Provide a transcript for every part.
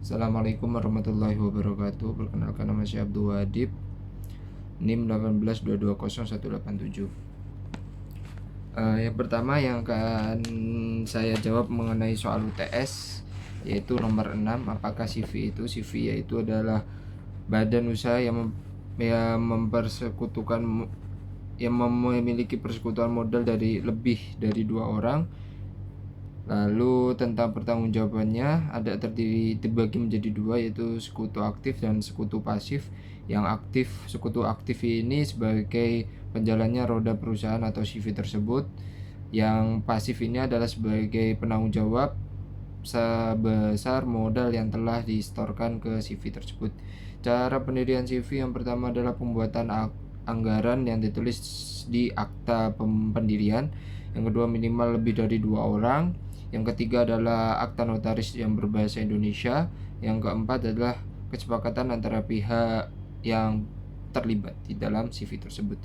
Assalamualaikum warahmatullahi wabarakatuh. Perkenalkan, nama saya Abdul Wadib, NIM 18220187. Yang pertama yang akan saya jawab mengenai soal UTS, yaitu nomor 6. Apakah CV itu? CV yaitu adalah badan usaha yang mempersekutukan yang memiliki persekutuan modal dari lebih dari 2 orang. Lalu tentang pertanggungjawabannya dibagi menjadi 2, yaitu sekutu aktif dan sekutu pasif. Yang aktif, sekutu aktif ini sebagai penjalannya roda perusahaan atau CV tersebut. Yang pasif ini adalah sebagai penanggung jawab sebesar modal yang telah disetorkan ke CV tersebut. Cara pendirian CV yang pertama adalah pembuatan anggaran yang ditulis di akta pendirian. Yang kedua, minimal lebih dari 2 orang. Yang ketiga adalah akta notaris yang berbahasa Indonesia. Yang keempat adalah kesepakatan antara pihak yang terlibat di dalam CV tersebut.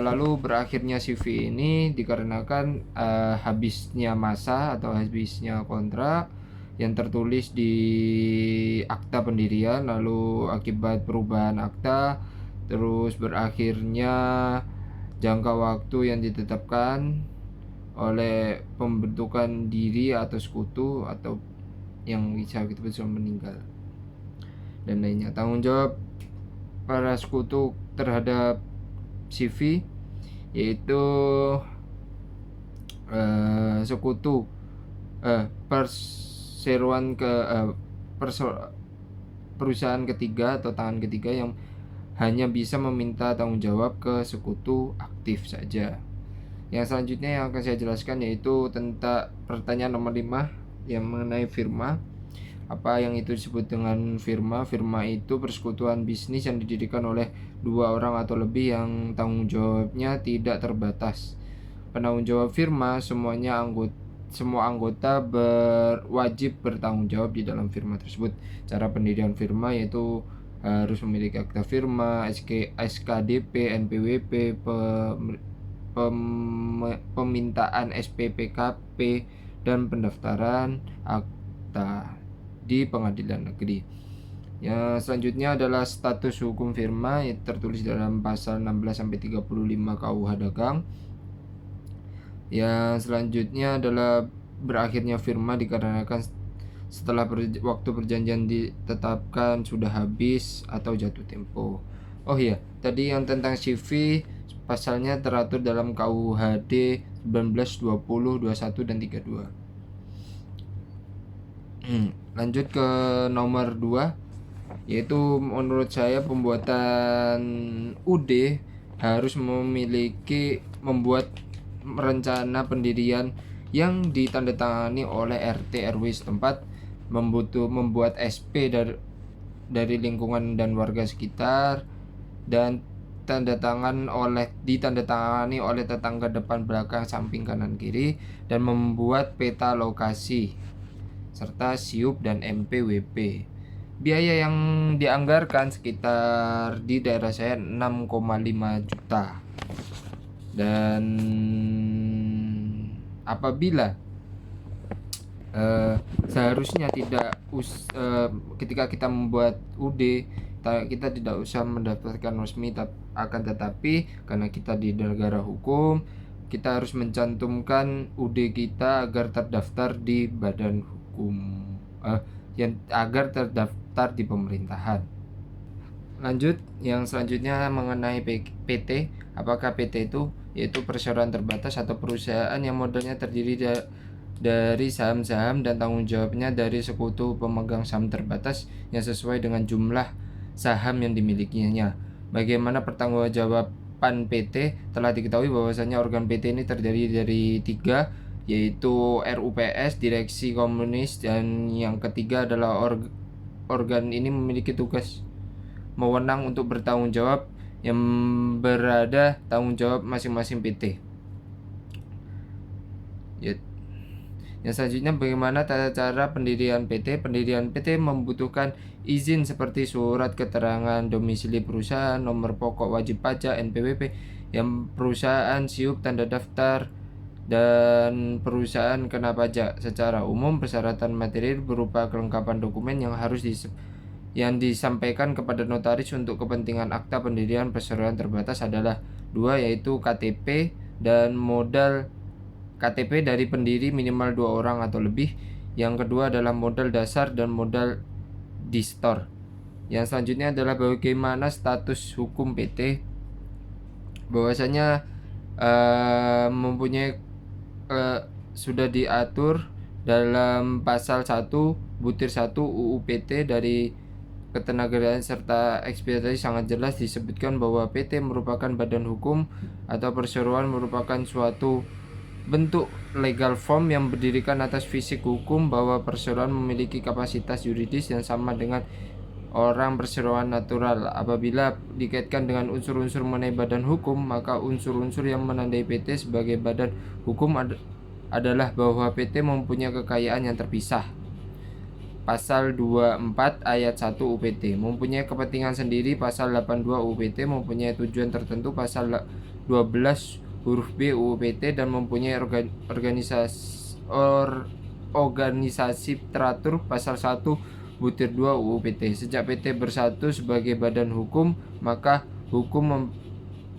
Lalu berakhirnya CV ini dikarenakan habisnya masa atau habisnya kontrak yang tertulis di akta pendirian, lalu akibat perubahan akta, terus berakhirnya jangka waktu yang ditetapkan oleh pembentukan diri atau sekutu atau yang bisa kita bisa meninggal dan lainnya. Tanggung jawab para sekutu terhadap CV yaitu sekutu perseroan perusahaan ketiga atau tangan ketiga yang hanya bisa meminta tanggung jawab ke sekutu aktif saja. Yang selanjutnya yang akan saya jelaskan yaitu tentang pertanyaan nomor 5 yang mengenai firma. Apa yang itu disebut dengan firma? Firma itu persekutuan bisnis yang didirikan oleh 2 orang atau lebih yang tanggung jawabnya tidak terbatas. Penanggung jawab firma semua anggota wajib bertanggung jawab di dalam firma tersebut. Cara pendirian firma yaitu harus memiliki akta firma, SKDP, NPWP, pemintaan SPPKP, dan pendaftaran akta di pengadilan negeri. Yang selanjutnya adalah status hukum firma yang tertulis dalam pasal 16-35 KUH Dagang. Yang selanjutnya adalah berakhirnya firma dikarenakan setelah waktu perjanjian ditetapkan sudah habis atau jatuh tempo. Oh iya, tadi yang tentang CV pasalnya teratur dalam KUHD 19, 20, 21, dan 32. Lanjut ke nomor 2, yaitu menurut saya pembuatan UD harus membuat rencana pendirian yang ditandatangani oleh RT RW setempat, membuat SP dari lingkungan dan warga sekitar, dan ditandatangani oleh tetangga depan, belakang, samping, kanan, kiri, dan membuat peta lokasi serta SIUP dan MPWP. Biaya yang dianggarkan sekitar di daerah saya 6,5 juta. Dan apabila seharusnya ketika kita membuat UD kita tidak usah mendaftarkan resmi, akan tetapi karena kita di negara hukum, kita harus mencantumkan UD kita agar terdaftar di badan hukum, agar terdaftar di pemerintahan. Lanjut, yang selanjutnya mengenai PT. Apakah PT itu? Yaitu perseroan terbatas atau perusahaan yang modalnya terdiri dari saham-saham dan tanggung jawabnya dari sekutu pemegang saham terbatas yang sesuai dengan jumlah saham yang dimilikinya. Bagaimana pertanggungjawaban PT? Telah diketahui bahwasanya organ PT ini terdiri dari 3, yaitu RUPS, Direksi Komunis, dan yang ketiga adalah organ ini memiliki tugas wewenang untuk bertanggung jawab yang berada tanggung jawab masing-masing PT. Yang selanjutnya, bagaimana tata cara pendirian PT? Pendirian PT membutuhkan izin seperti surat keterangan domisili perusahaan, nomor pokok wajib pajak, NPWP, yang perusahaan, SIUP, tanda daftar, dan perusahaan kena pajak. Secara umum, persyaratan material berupa kelengkapan dokumen yang disampaikan kepada notaris untuk kepentingan akta pendirian perseroan terbatas adalah dua, yaitu KTP dan modal KTP dari pendiri minimal 2 orang atau lebih. Yang kedua adalah modal dasar dan modal distor. Yang selanjutnya adalah bagaimana status hukum PT. Bahwasanya mempunyai sudah diatur dalam pasal 1 butir 1 UU PT dari ketenagakerjaan serta ekspedisi sangat jelas disebutkan bahwa PT merupakan badan hukum atau perseroan merupakan suatu bentuk legal form yang berdirikan atas fisik hukum, bahwa perseroan memiliki kapasitas yuridis yang sama dengan orang perseroan natural. Apabila dikaitkan dengan unsur-unsur mengenai badan hukum, maka unsur-unsur yang menandai PT sebagai badan hukum adalah bahwa PT mempunyai kekayaan yang terpisah. Pasal 24 ayat 1 UPT mempunyai kepentingan sendiri. Pasal 82 UPT mempunyai tujuan tertentu. Pasal 12 huruf B UPT dan mempunyai organisasi teratur. Pasal 1 butir 2 UPT. Sejak PT bersatu sebagai badan hukum, maka hukum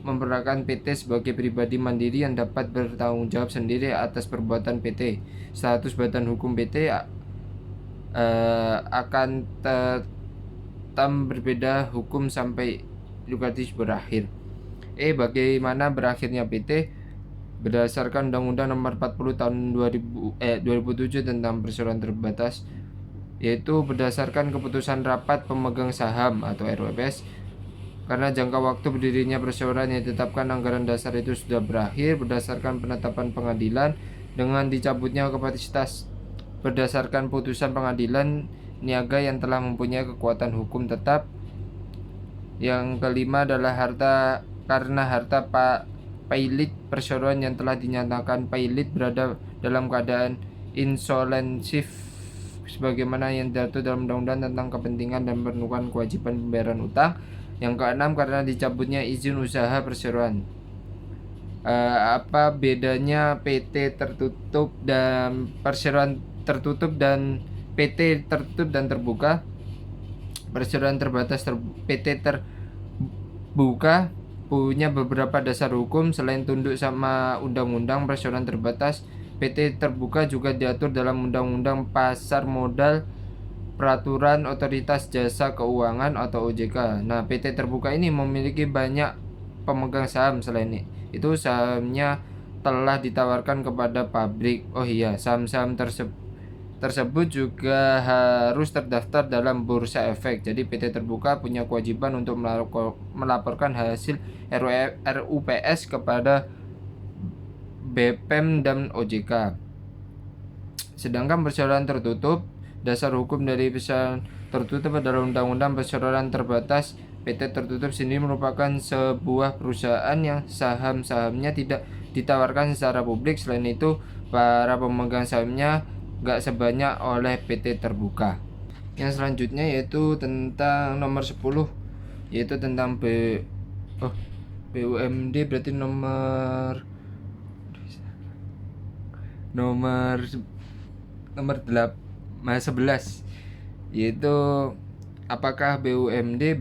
memperlakukan PT sebagai pribadi mandiri yang dapat bertanggung jawab sendiri atas perbuatan PT. Status badan hukum PT akan tetap berbeda hukum sampai yuridis berakhir. Bagaimana berakhirnya PT? Berdasarkan Undang-Undang Nomor 40 Tahun 2007 tentang perseroan terbatas, yaitu berdasarkan keputusan rapat pemegang saham atau RWPS. Karena jangka waktu berdirinya perseroan yang ditetapkan anggaran dasar itu sudah berakhir berdasarkan penetapan pengadilan dengan dicabutnya kapasitas berdasarkan putusan pengadilan niaga yang telah mempunyai kekuatan hukum tetap. Yang kelima adalah karena harta pailit perseroan yang telah dinyatakan pailit berada dalam keadaan insolensif sebagaimana yang diatur dalam Undang-Undang tentang kepentingan dan pemenuhan kewajiban pembayaran utang. Yang keenam, karena dicabutnya izin usaha perseroan. Apa bedanya PT tertutup dan perseroan tertutup dan PT tertutup dan terbuka? Perseroan terbatas PT terbuka punya beberapa dasar hukum selain tunduk sama undang-undang. Perseroan terbatas PT terbuka juga diatur dalam Undang-Undang Pasar Modal, Peraturan Otoritas Jasa Keuangan atau OJK. Nah, PT terbuka ini memiliki banyak pemegang saham. Selain itu, sahamnya telah ditawarkan kepada pabrik. Saham-saham tersebut juga harus terdaftar dalam Bursa Efek. Jadi PT terbuka punya kewajiban untuk melaporkan hasil RUPS kepada BPEM dan OJK. Sedangkan perseroan tertutup, dasar hukum dari perseroan tertutup adalah Undang-Undang Perseroan Terbatas. PT tertutup sendiri merupakan sebuah perusahaan yang saham-sahamnya tidak ditawarkan secara publik. Selain itu, para pemegang sahamnya gak sebanyak oleh PT terbuka. Yang selanjutnya yaitu tentang nomor 10, yaitu tentang BUMD, berarti nomor 11, yaitu apakah BUMD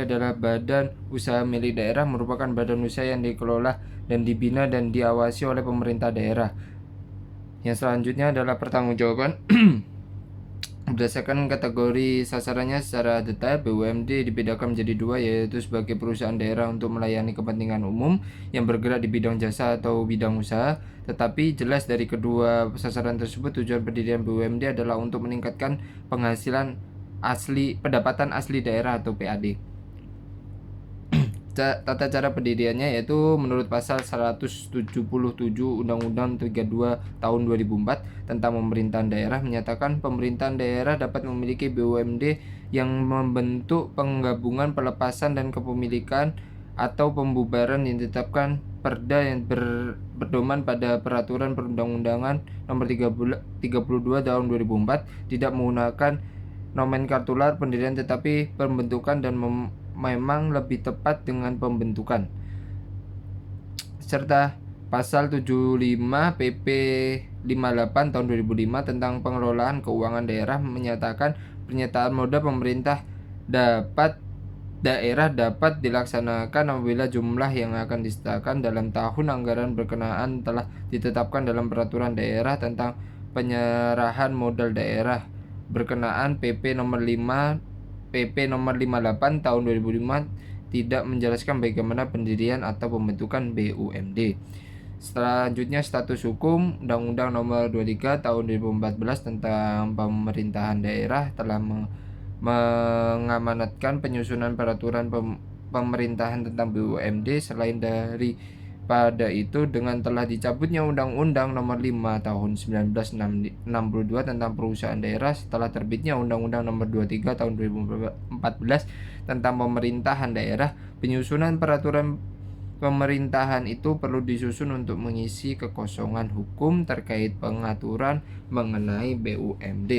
adalah badan usaha milik daerah, merupakan badan usaha yang dikelola dan dibina dan diawasi oleh pemerintah daerah. Yang selanjutnya adalah pertanggungjawaban. Berdasarkan kategori sasarannya secara detail, BUMD dibedakan menjadi dua, yaitu sebagai perusahaan daerah untuk melayani kepentingan umum yang bergerak di bidang jasa atau bidang usaha. Tetapi jelas dari kedua sasaran tersebut, tujuan pendirian BUMD adalah untuk meningkatkan pendapatan asli daerah atau PAD. Tata cara pendiriannya yaitu menurut pasal 177 Undang-Undang 32 tahun 2004 tentang pemerintahan daerah menyatakan pemerintahan daerah dapat memiliki BUMD yang membentuk penggabungan pelepasan dan kepemilikan atau pembubaran yang ditetapkan Perda yang berpedoman pada peraturan perundang-undangan nomor 32 tahun 2004, tidak menggunakan nomenklatur pendirian tetapi pembentukan dan memang lebih tepat dengan pembentukan, serta Pasal 75 PP 58 tahun 2005 tentang pengelolaan keuangan daerah menyatakan pernyataan modal pemerintah daerah dapat dilaksanakan apabila jumlah yang akan disediakan dalam tahun anggaran berkenaan telah ditetapkan dalam peraturan daerah tentang penyerahan modal daerah berkenaan PP nomor 58 tahun 2005 tidak menjelaskan bagaimana pendirian atau pembentukan BUMD. Selanjutnya, status hukum Undang-Undang Nomor 23 Tahun 2014 tentang Pemerintahan Daerah telah mengamanatkan penyusunan peraturan pemerintahan tentang BUMD. Selain daripada itu, dengan telah dicabutnya Undang-Undang Nomor 5 Tahun 1962 tentang Perusahaan Daerah, setelah terbitnya Undang-Undang Nomor 23 Tahun 2014 tentang Pemerintahan Daerah, penyusunan peraturan pemerintahan itu perlu disusun untuk mengisi kekosongan hukum terkait pengaturan mengenai BUMD.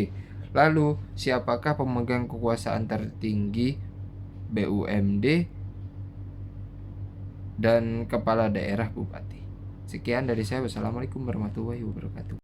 Lalu, siapakah pemegang kekuasaan tertinggi BUMD dan kepala daerah bupati? Sekian dari saya. Wassalamualaikum warahmatullahi wabarakatuh.